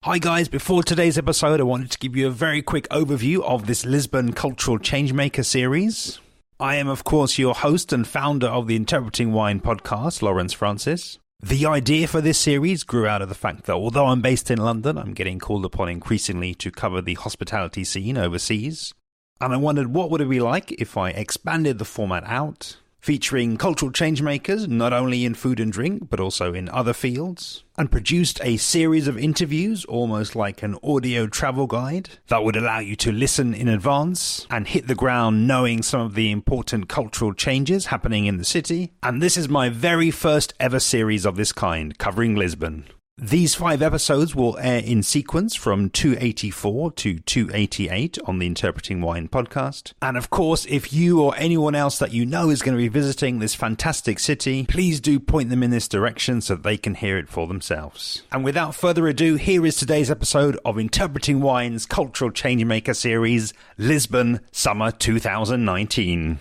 Hi guys, before today's episode I wanted to give you a very quick overview of this Lisbon Cultural Changemaker series. I am of course your host and founder of the Interpreting Wine podcast, Lawrence Francis. The idea for this series grew out of the fact that although I'm based in London, I'm getting called upon increasingly to cover the hospitality scene overseas. And I wondered what would it be like if I expanded the format out, featuring cultural changemakers not only in food and drink but also in other fields, and produced a series of interviews almost like an audio travel guide that would allow you to listen in advance and hit the ground knowing some of the important cultural changes happening in the city. And this is my very first ever series of this kind, covering Lisbon. These 5 episodes will air in sequence from 284 to 288 on the Interpreting Wine podcast. And of course, if you or anyone else that you know is going to be visiting this fantastic city, please do point them in this direction so they can hear it for themselves. And without further ado, here is today's episode of Interpreting Wine's Cultural Changemaker series, Lisbon Summer 2019.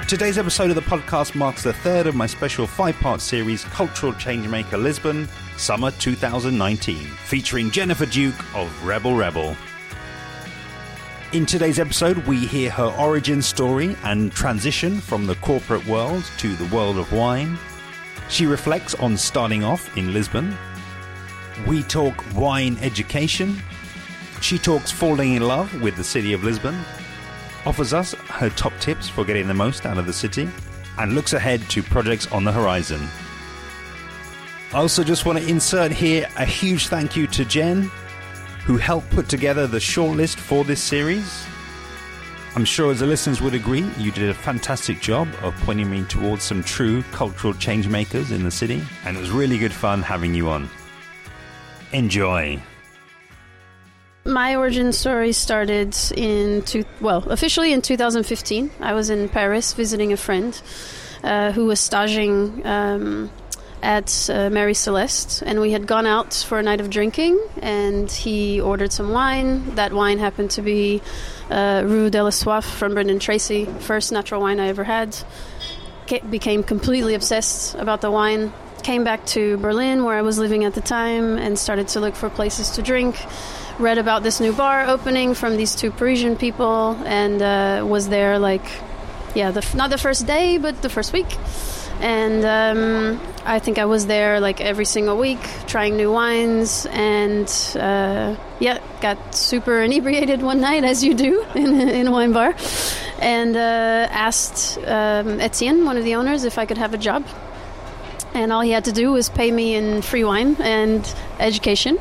Today's episode of the podcast marks the third of my special 5-part series, Cultural Changemaker Lisbon, Summer 2019, featuring Jenifer Duke of Rebel Rebel. In today's episode, we hear her origin story and transition from the corporate world to the world of wine. She reflects on starting off in Lisbon. We talk wine education. She talks falling in love with the city of Lisbon, offers us her top tips for getting the most out of the city, and looks ahead to projects on the horizon. I also just want to insert here a huge thank you to Jen, who helped put together the shortlist for this series. I'm sure as the listeners would agree, you did a fantastic job of pointing me towards some true cultural change makers in the city, and it was really good fun having you on. Enjoy. My origin story started officially in 2015. I was in Paris visiting a friend who was staging at Mary Celeste, and we had gone out for a night of drinking, and he ordered some wine. That wine happened to be Rue de la Soif from Brendan Tracy, first natural wine I ever had. Became completely obsessed about the wine. Came back to Berlin, where I was living at the time, and started to look for places to drink. Read about this new bar opening from these 2 Parisian people, and was there not the first day, but the first week. And I think I was there like every single week, trying new wines, and got super inebriated one night, as you do in a wine bar, and asked Etienne, one of the owners, if I could have a job. And all he had to do was pay me in free wine and education.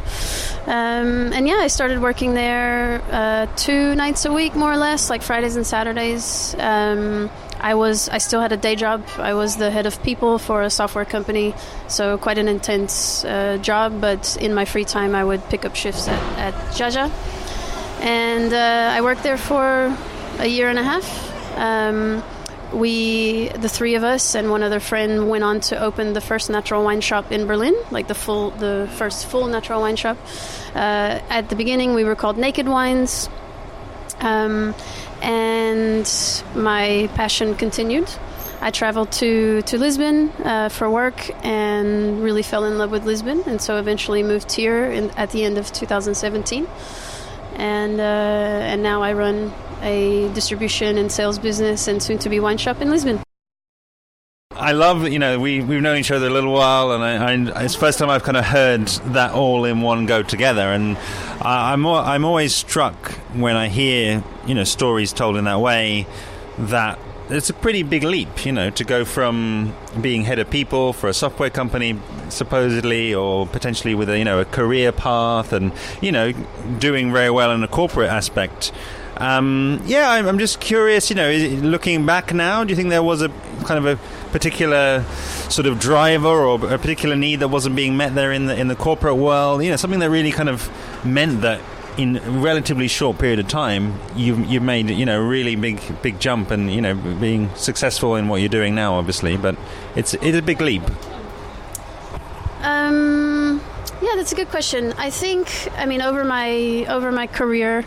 I started working there 2 nights a week, more or less, like Fridays and Saturdays. I still had a day job. I was the head of people for a software company, so quite an intense job. But in my free time, I would pick up shifts at Jaja. And I worked there for a year and a half. The 3 of us and one other friend went on to open the first natural wine shop in Berlin, like the first full natural wine shop. At the beginning, we were called Naked Wines, and my passion continued. I traveled to Lisbon for work and really fell in love with Lisbon, and so eventually moved here at the end of 2017. And now I run a distribution and sales business and soon-to-be wine shop in Lisbon. I love, we've known each other a little while, and it's the first time I've kind of heard that all in one go together. And I'm always struck when I hear, stories told in that way, that it's a pretty big leap, to go from being head of people for a software company, supposedly, or potentially with a career path, and doing very well in a corporate aspect. I'm just curious, looking back now, do you think there was a kind of a particular sort of driver or a particular need that wasn't being met there in the corporate world? Something that really kind of meant that in a relatively short period of time, you've made, a really big jump and, being successful in what you're doing now, obviously, but it's a big leap. Yeah, that's a good question. I think, over my career,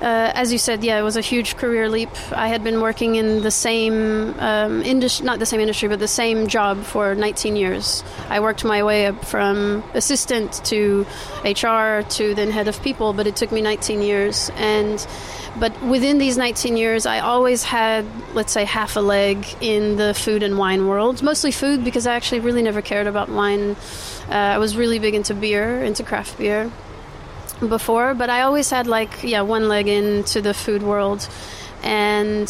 as you said, yeah, it was a huge career leap. I had been working in the same industry, not the same industry, but the same job for 19 years. I worked my way up from assistant to HR to then head of people, but it took me 19 years. But within these 19 years, I always had, let's say, half a leg in the food and wine world. Mostly food, because I actually really never cared about wine. I was really big into beer, into craft beer before, but I always had one leg into the food world. And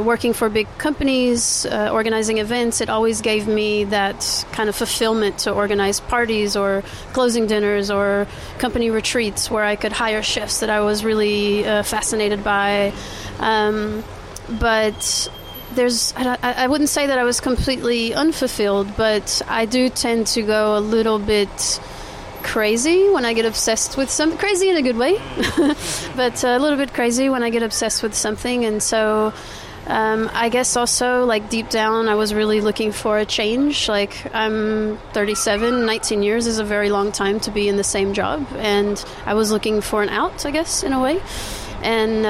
working for big companies, organizing events, it always gave me that kind of fulfillment to organize parties or closing dinners or company retreats where I could hire chefs that I was really fascinated by. But I wouldn't say that I was completely unfulfilled, but I do tend to go a little bit crazy when I get obsessed with something. Crazy in a good way, but a little bit crazy when I get obsessed with something. And so I guess also, like, deep down, I was really looking for a change. Like, I'm 37, 19 years is a very long time to be in the same job, and I was looking for an out, I guess, in a way. And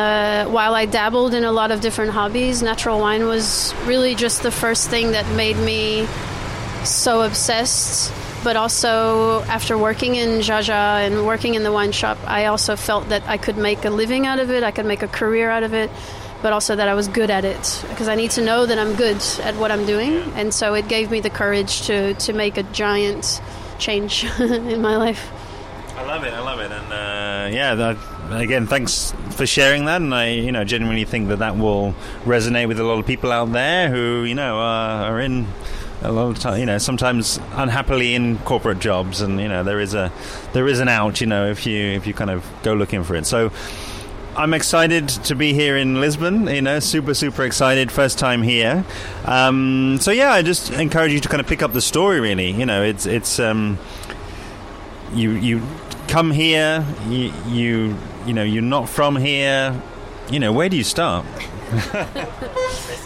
while I dabbled in a lot of different hobbies, natural wine was really just the first thing that made me so obsessed. But also, after working in Jaja and working in the wine shop, I also felt that I could make a living out of it, I could make a career out of it, but also that I was good at it, because I need to know that I'm good at what I'm doing. And so it gave me the courage to make a giant change in my life. I love it. And again, thanks for sharing that. And I, genuinely think that will resonate with a lot of people out there who, are in a lot of time, sometimes unhappily in corporate jobs, and there is an out, if you kind of go looking for it. So I'm excited to be here in Lisbon, super excited, first time here. So yeah, I just encourage you to kind of pick up the story. Really, it's you come here, you're not from here. Where do you start?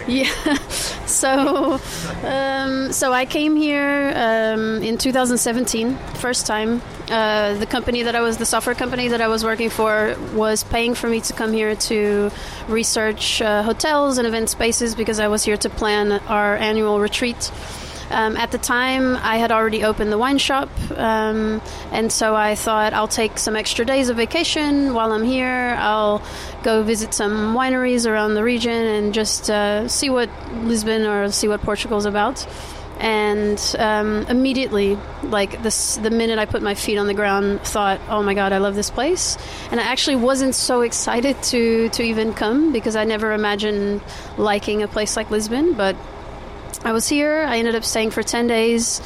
Yeah, so I came here in 2017, first time. The software company that I was working for was paying for me to come here to research hotels and event spaces, because I was here to plan our annual retreat. At the time, I had already opened the wine shop, and so I thought I'll take some extra days of vacation while I'm here. I'll go visit some wineries around the region and just see what Lisbon or see what Portugal's about. And immediately, the minute I put my feet on the ground, thought, oh my God, I love this place. And I actually wasn't so excited to even come, because I never imagined liking a place like Lisbon, but I was here. I ended up staying for 10 days.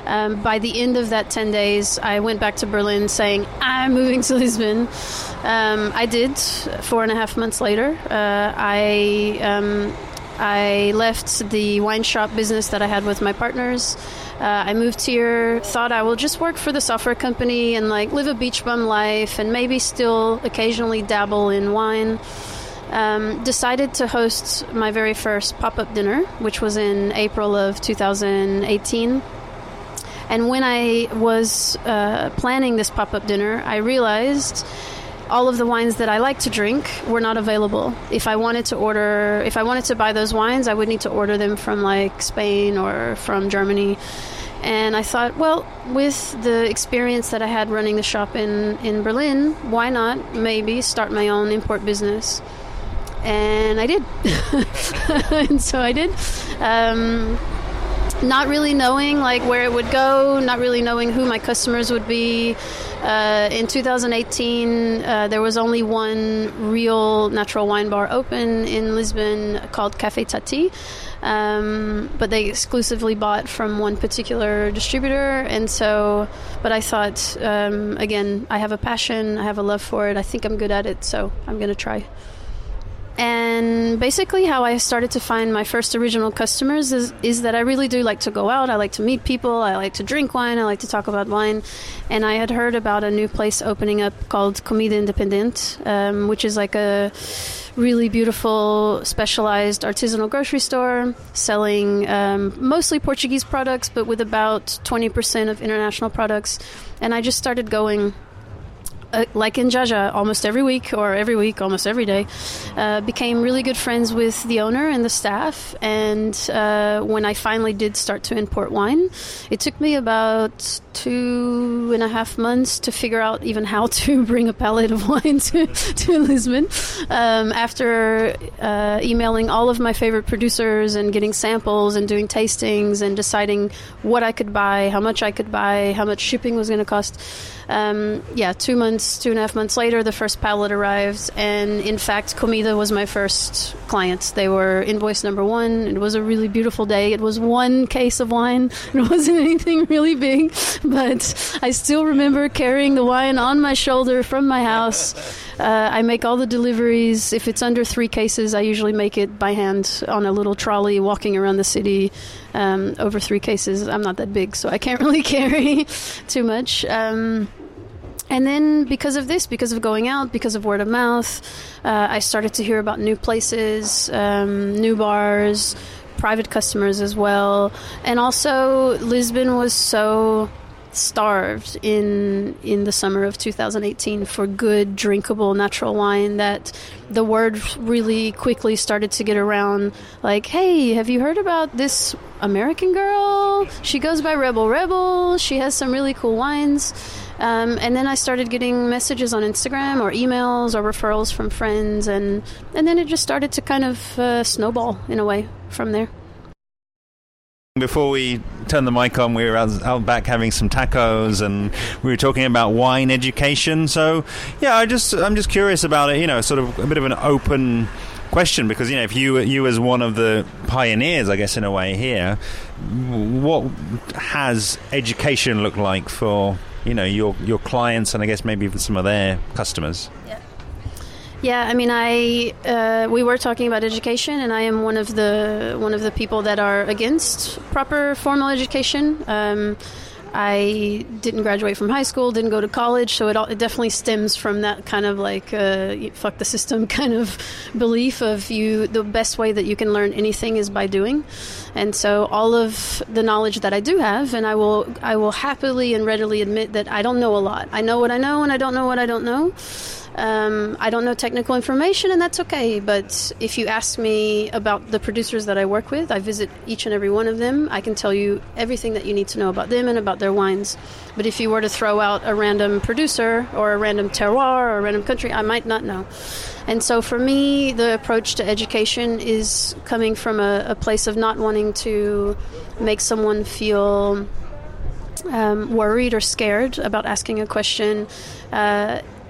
By the end of that 10 days, I went back to Berlin saying, I'm moving to Lisbon. I did. 4.5 months later, I left the wine shop business that I had with my partners. I moved here, thought I will just work for the software company and live a beach bum life and maybe still occasionally dabble in wine. Decided to host my very first pop-up dinner, which was in April of 2018. And when I was planning this pop-up dinner, I realized all of the wines that I like to drink were not available. If I wanted to buy those wines, I would need to order them from Spain or from Germany. And I thought, well, with the experience that I had running the shop in Berlin, why not maybe start my own import business? And I did. And so I did. Not really knowing where it would go, not really knowing who my customers would be. In 2018, there was only one real natural wine bar open in Lisbon called Café Tati. But they exclusively bought from one particular distributor. And so, but I thought, again, I have a passion, I have a love for it, I think I'm good at it, so I'm going to try. And basically how I started to find my first original customers is that I really do like to go out. I like to meet people. I like to drink wine. I like to talk about wine. And I had heard about a new place opening up called Comida Independente, which is a really beautiful, specialized artisanal grocery store selling mostly Portuguese products, but with about 20% of international products. And I just started going like in Jaja, almost every week, almost every day, became really good friends with the owner and the staff. And when I finally did start to import wine, it took me about 2.5 months to figure out even how to bring a pallet of wine to Lisbon. After emailing all of my favorite producers and getting samples and doing tastings and deciding what I could buy, how much I could buy, how much shipping was going to cost. 2.5 months later, the first pallet arrived, and in fact, Comida was my first client. They were invoice number 1. It was a really beautiful day. It was 1 case of wine. It wasn't anything really big, but I still remember carrying the wine on my shoulder from my house. I make all the deliveries. If it's under 3 cases, I usually make it by hand on a little trolley walking around the city. Over 3 cases, I'm not that big, so I can't really carry too much. And then because of going out, because of word of mouth, I started to hear about new places, new bars, private customers as well. And also, Lisbon was so starved in the summer of 2018 for good, drinkable, natural wine that the word really quickly started to get around, like, hey, have you heard about this American girl? She goes by Rebel. She has some really cool wines. And then I started getting messages on Instagram or emails or referrals from friends, and then it just started to kind of snowball in a way from there. Before we turned the mic on, we were out back having some tacos, and we were talking about wine education. So, yeah, I'm just curious about it. Sort of a bit of an open question, because if you as one of the pioneers, I guess in a way here, what has education looked like for your clients, and I guess maybe even some of their customers? Yeah, I mean, we were talking about education, and I am one of the people that are against proper formal education. I didn't graduate from high school, didn't go to college, so it definitely stems from that kind of like fuck the system kind of belief of the best way that you can learn anything is by doing. And so all of the knowledge that I do have, and I will happily and readily admit that I don't know a lot. I know what I know, and I don't know what I don't know. I don't know technical information, and that's okay. But if you ask me about the producers that I work with, I visit each and every one of them. I can tell you everything that you need to know about them and about their wines. But if you were to throw out a random producer or a random terroir or a random country, I might not know. And so for me, the approach to education is coming from a place of not wanting to make someone feel worried or scared about asking a question.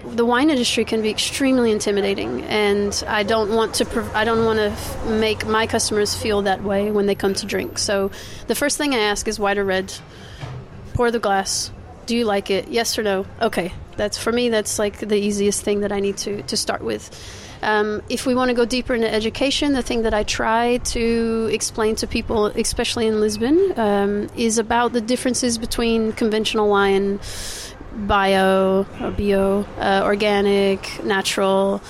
The wine industry can be extremely intimidating, and I don't want to make my customers feel that way when they come to drink. So the first thing I ask is white or red. Pour the glass. Do you like it? Yes or no? Okay. That's like the easiest thing that I need to start with. If we want to go deeper into education, the thing that I try to explain to people, especially in Lisbon, is about the differences between conventional wine, bio, organic, natural,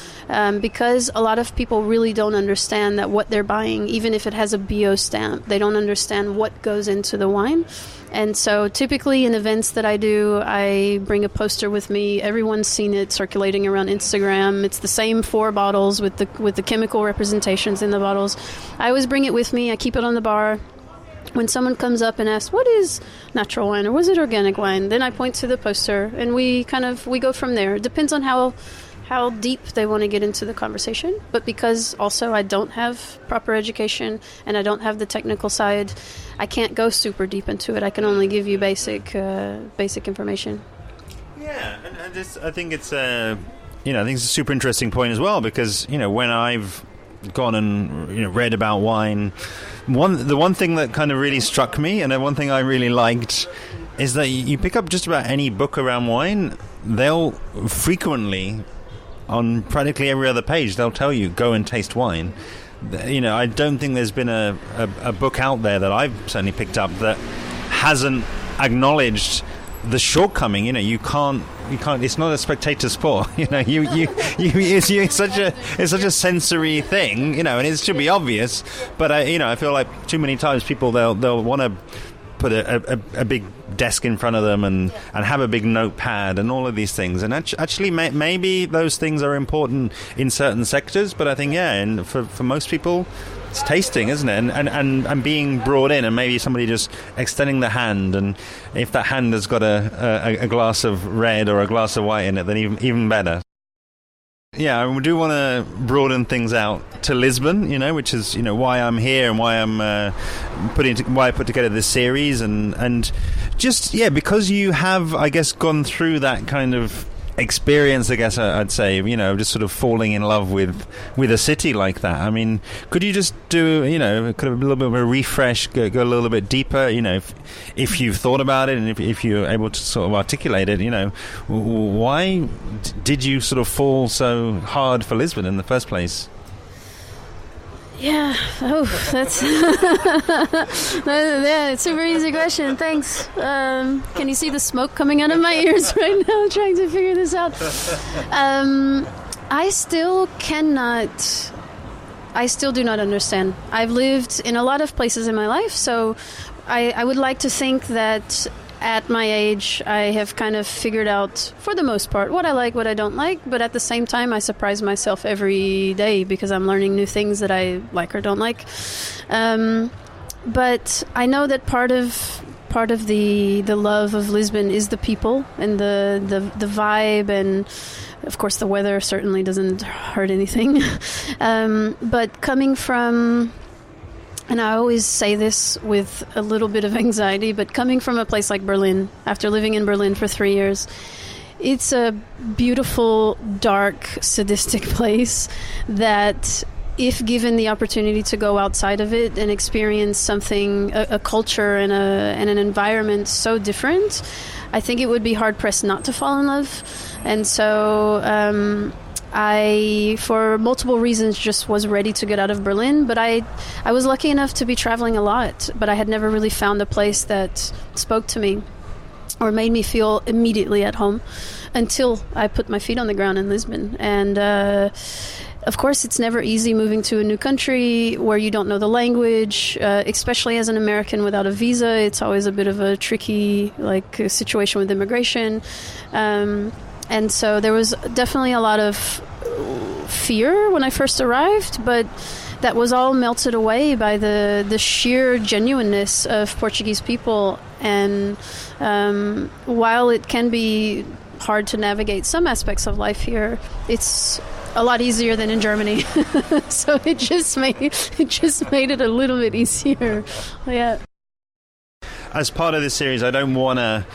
because a lot of people really don't understand that what they're buying, even if it has a bio stamp, they don't understand what goes into the wine. And so typically in events that I do, I bring a poster with me. Everyone's seen it circulating around Instagram. It's the same 4 bottles with the chemical representations in the bottles. I always bring it with me. I keep it on the bar. When someone comes up and asks, what is natural wine or was it organic wine? Then I point to the poster, and we go from there. It depends on how deep they want to get into the conversation. But because also I don't have proper education and I don't have the technical side, I can't go super deep into it. I can only give you basic information. Yeah, and I think it's I think it's a super interesting point as well, because when I've gone and read about wine, the one thing that kind of really struck me, and the one thing I really liked, is that you pick up just about any book around wine, they'll frequently, on practically every other page, they'll tell you go and taste wine. I don't think there's been a book out there that I've certainly picked up that hasn't acknowledged the shortcoming. You can't. It's not a spectator sport. It's such a sensory thing. And it should be obvious. But I feel like too many times people they'll want to put a big desk in front of them and have a big notepad and all of these things. And actually, maybe those things are important in certain sectors, but I think, and for most people, it's tasting, isn't it? And being brought in, and maybe somebody just extending the hand, and if that hand has got a glass of red or a glass of white in it, then even better. Yeah, we do want to broaden things out to Lisbon, which is why I'm here and why why I put together this series, and just because you have, I guess, gone through that kind of experience, I guess I'd say, just sort of falling in love with a city like that. I mean, could you just do, could have a little bit of a refresh, go a little bit deeper, if you've thought about it and if you're able to sort of articulate it, why did you sort of fall so hard for Lisbon in the first place? Yeah. Oh, that's it's a super easy question. Thanks. Can you see the smoke coming out of my ears right now? Trying to figure this out. I still do not understand. I've lived in a lot of places in my life, so I would like to think that at my age, I have kind of figured out, for the most part, what I like, what I don't like. But at the same time, I surprise myself every day because I'm learning new things that I like or don't like. But I know that part of the love of Lisbon is the people and the vibe, and of course the weather certainly doesn't hurt anything. But coming from, and I always say this with a little bit of anxiety, but coming from a place like Berlin, after living in Berlin for 3 years, it's a beautiful, dark, sadistic place that, if given the opportunity to go outside of it and experience something, a culture and an environment so different, I think it would be hard-pressed not to fall in love. And so I, for multiple reasons, just was ready to get out of Berlin. But I was lucky enough to be traveling a lot, but I had never really found a place that spoke to me or made me feel immediately at home until I put my feet on the ground in Lisbon. And of course, it's never easy moving to a new country where you don't know the language, especially as an American without a visa. It's always a bit of a tricky situation with immigration. And so there was definitely a lot of fear when I first arrived, but that was all melted away by the sheer genuineness of Portuguese people. And while it can be hard to navigate some aspects of life here, it's a lot easier than in Germany. So it just made it a little bit easier. Yeah. As part of this series, I don't want to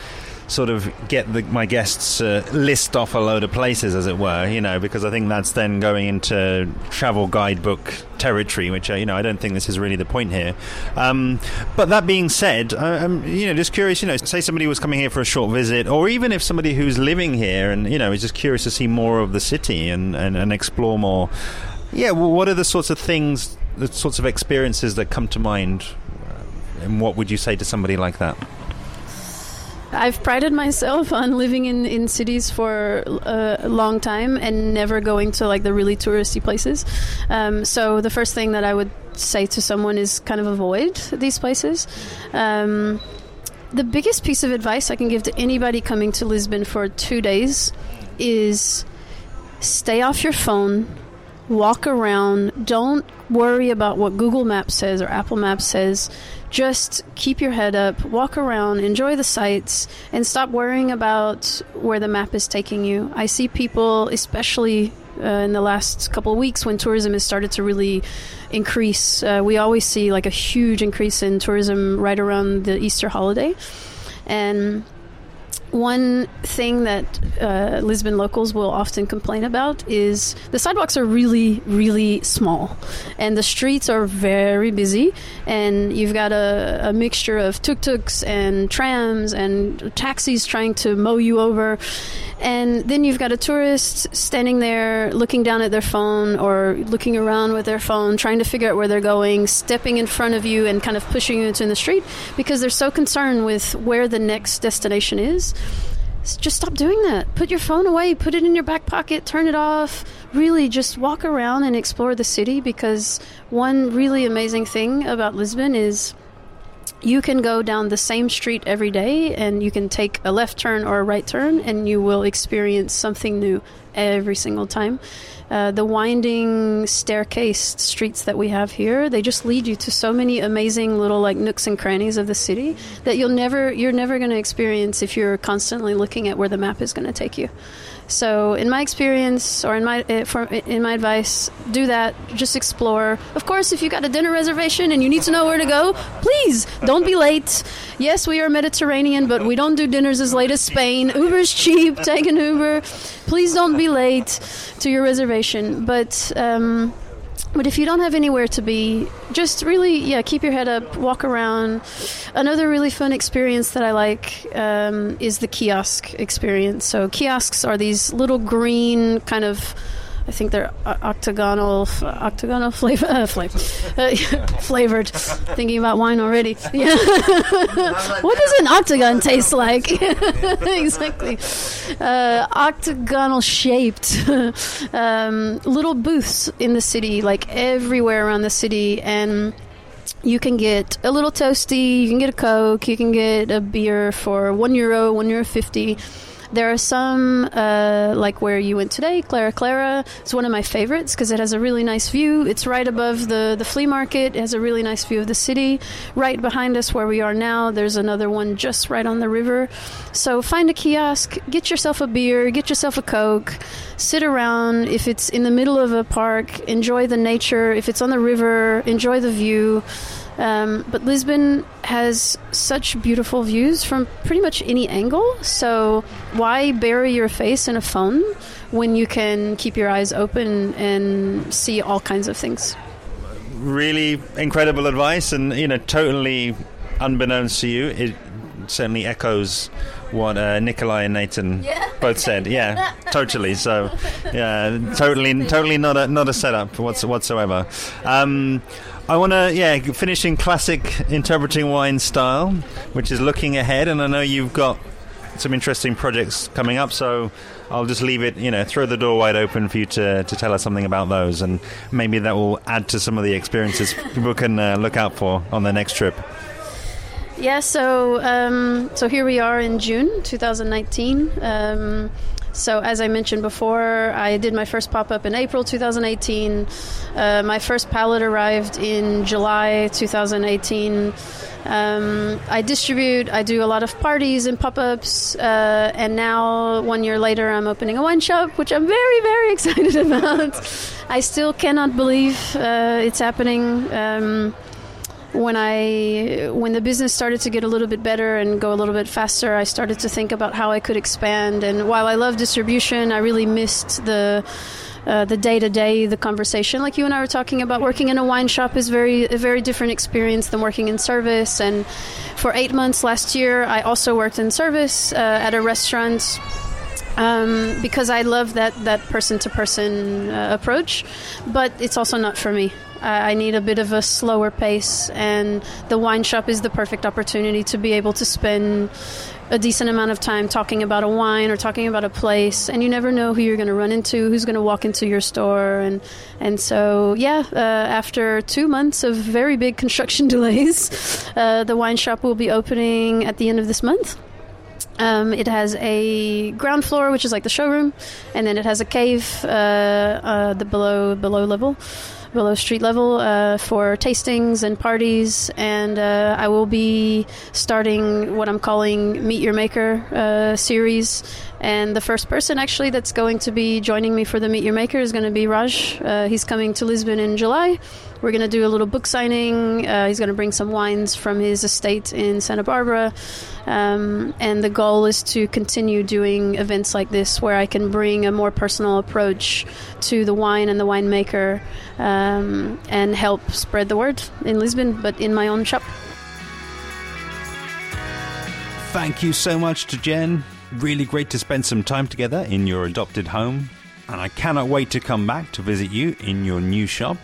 sort of get my guests list off a load of places, as it were, because I think that's then going into travel guidebook territory, which I don't think this is really the point here. But that being said, I'm just curious. Say somebody was coming here for a short visit, or even if somebody who's living here and is just curious to see more of the city and explore more. Yeah, well, what are the sorts of things, the sorts of experiences that come to mind, and what would you say to somebody like that? I've prided myself on living in cities for a long time and never going to the really touristy places. So the first thing that I would say to someone is kind of avoid these places. The biggest piece of advice I can give to anybody coming to Lisbon for 2 days is stay off your phone, walk around, don't worry about what Google Maps says or Apple Maps says. Just keep your head up, walk around, enjoy the sights, and stop worrying about where the map is taking you. I see people, especially in the last couple of weeks when tourism has started to really increase. We always see a huge increase in tourism right around the Easter holiday. And one thing that Lisbon locals will often complain about is the sidewalks are really, really small, and the streets are very busy, and you've got a mixture of tuk-tuks and trams and taxis trying to mow you over, and then you've got a tourist standing there looking down at their phone or looking around with their phone, trying to figure out where they're going, stepping in front of you and kind of pushing you into the street because they're so concerned with where the next destination is. Just stop doing that. Put your phone away, put it in your back pocket, turn it off. Really just walk around and explore the city, because one really amazing thing about Lisbon is You can go down the same street every day and you can take a left turn or a right turn and you will experience something new every single time. The winding staircase streets that we have here, they just lead you to so many amazing little like nooks and crannies of the city that you're never going to experience if you're constantly looking at where the map is going to take you. So in my experience, or in my advice, do that. Just explore. Of course, if you got a dinner reservation and you need to know where to go, please don't be late. Yes, we are Mediterranean, but we don't do dinners as late as Spain. Uber's cheap. Take an Uber. Please don't be late to your reservation. But if you don't have anywhere to be, just really, keep your head up, walk around. Another really fun experience that I like is the kiosk experience. So kiosks are these little green kind of, I think they're octagonal flavored. Thinking about wine already. Yeah. What does an octagon taste like? Exactly. Octagonal shaped little booths in the city, like everywhere around the city, and you can get a little toasty, you can get a Coke, you can get a beer for €1, €1.50. There are some, like where you went today, Clara. It's one of my favorites because it has a really nice view. It's right above the flea market. It has a really nice view of the city. Right behind us where we are now, there's another one just right on the river. So find a kiosk, get yourself a beer, get yourself a Coke, sit around. If it's in the middle of a park, enjoy the nature. If it's on the river, enjoy the view. But Lisbon has such beautiful views from pretty much any angle. So why bury your face in a phone when you can keep your eyes open and see all kinds of things? Really incredible advice, and totally unbeknownst to you, it certainly echoes what Nikolai and Nathan both said. Yeah, totally. So, yeah, totally not a setup whatsoever. I want to, finish in classic interpreting wine style, which is looking ahead, and I know you've got some interesting projects coming up, so I'll just leave it, throw the door wide open for you to tell us something about those, and maybe that will add to some of the experiences people can look out for on their next trip. Yeah, so here we are in June 2019. So as I mentioned before, I did my first pop-up in April 2018. My first palette arrived in July 2018. I distribute, I do a lot of parties and pop-ups, and now 1 year later I'm opening a wine shop, which I'm very, very excited about. I still cannot believe it's happening. When the business started to get a little bit better and go a little bit faster, I started to think about how I could expand. And while I love distribution, I really missed the day-to-day, the conversation. Like you and I were talking about, working in a wine shop is a very different experience than working in service. And for 8 months last year, I also worked in service at a restaurant. Because I love that person-to-person approach, but it's also not for me. I need a bit of a slower pace, and the wine shop is the perfect opportunity to be able to spend a decent amount of time talking about a wine or talking about a place, and you never know who you're going to run into, who's going to walk into your store. And so, after 2 months of very big construction delays, the wine shop will be opening at the end of this month. It has a ground floor, which is like the showroom, and then it has a cave below street level for tastings and parties. And I will be starting what I'm calling Meet Your Maker series. And the first person actually that's going to be joining me for the Meet Your Maker is going to be Raj. He's coming to Lisbon in July. We're going to do a little book signing. He's going to bring some wines from his estate in Santa Barbara. And the goal is to continue doing events like this where I can bring a more personal approach to the wine and the winemaker, and help spread the word in Lisbon, but in my own shop. Thank you so much to Jen. Really great to spend some time together in your adopted home. And I cannot wait to come back to visit you in your new shop.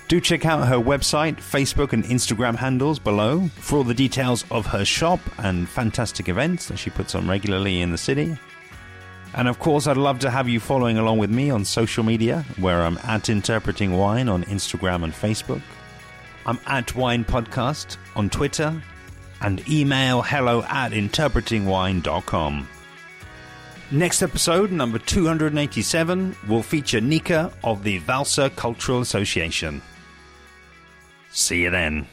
Do check out her website, Facebook and Instagram handles below for all the details of her shop and fantastic events that she puts on regularly in the city. And of course, I'd love to have you following along with me on social media, where I'm at Interpreting Wine on Instagram and Facebook. I'm at Wine Podcast on Twitter. and email hello@interpretingwine.com. Next episode, number 287, will feature Nika of the Valsa Cultural Association. See you then.